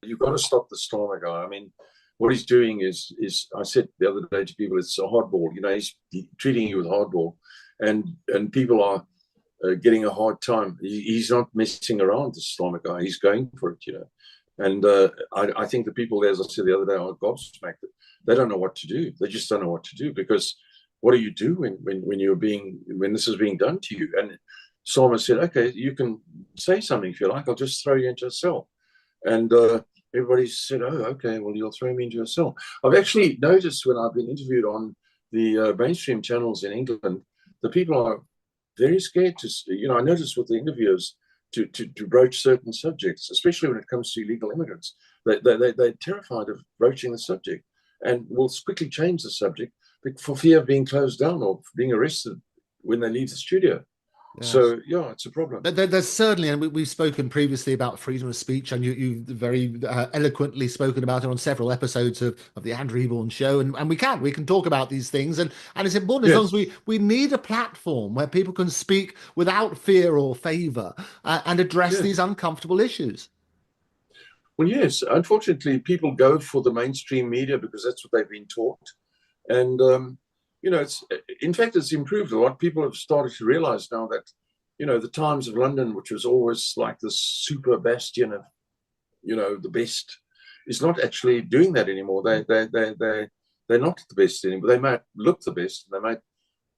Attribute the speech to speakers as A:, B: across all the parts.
A: you've got to stop the Starmer guy. I mean, what he's doing is I said the other day to people, it's a hardball. He's treating you with hardball, and people are getting a hard time. He's not messing around, the Starmer guy. He's going for it. And I think the people there, as I said the other day, are gobsmacked. They don't know what to do. They just don't know what to do, because what do you do when this is being done to you? And Starmer said, okay, you can say something if you like. I'll just throw you into a cell. And everybody said, oh, okay, well, you'll throw me into a cell. I've actually noticed when I've been interviewed on the mainstream channels in England, the people are very scared to, I noticed with the interviewers to broach certain subjects, especially when it comes to illegal immigrants. They're terrified of broaching the subject and will quickly change the subject for fear of being closed down or being arrested when they leave the studio. Yes. So, yeah, it's a problem.
B: There's certainly, and we've spoken previously about freedom of speech, and you've very eloquently spoken about it on several episodes of the Andrew Eborn show, and we can talk about these things, and it's important, as long as we need a platform where people can speak without fear or favour and address these uncomfortable issues.
A: Well, yes, unfortunately, people go for the mainstream media because that's what they've been taught, and in fact, it's improved a lot. People have started to realize now that, the Times of London, which was always like this super bastion of, the best, is not actually doing that anymore. They're not the best anymore. They might look the best. They might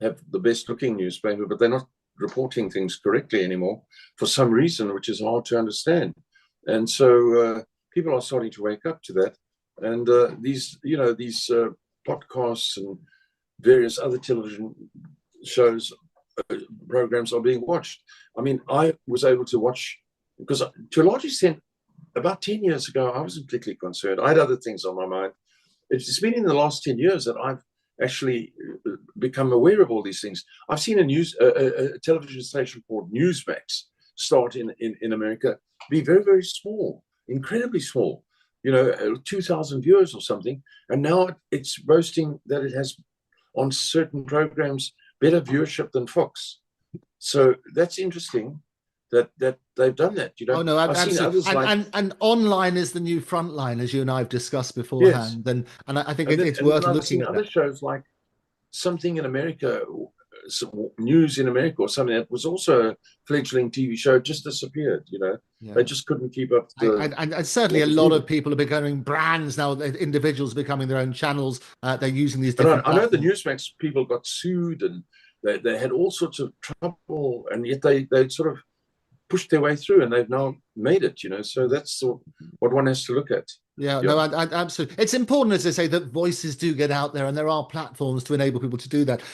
A: have the best looking newspaper, but they're not reporting things correctly anymore for some reason, which is hard to understand. And so people are starting to wake up to that. And these podcasts and various other television shows, programs are being watched. I mean, I was able to watch, because to a large extent, about 10 years ago, I wasn't particularly concerned. I had other things on my mind. It's been in the last 10 years that I've actually become aware of all these things. I've seen a television station called Newsmax start in America, be very, very small, incredibly small, 2,000 viewers or something. And now it's boasting that it has, on certain programs, better viewership than Fox. So that's interesting that they've done that.
B: Oh no, absolutely. And online is the new frontline, as you and I have discussed beforehand. Yes. And I think it's worth looking at.
A: Other shows like Something in America, News in America, or something that was also a fledgling TV show, just disappeared. They just couldn't keep up.
B: And certainly a lot of people are becoming brands now. Individuals becoming their own channels. They're using these different.
A: I know the Newsmax people got sued, and they had all sorts of trouble, and yet they sort of pushed their way through, and they've now made it. So that's what one has to look at.
B: Yeah, no, absolutely. It's important, as I say, that voices do get out there, and there are platforms to enable people to do that. Now,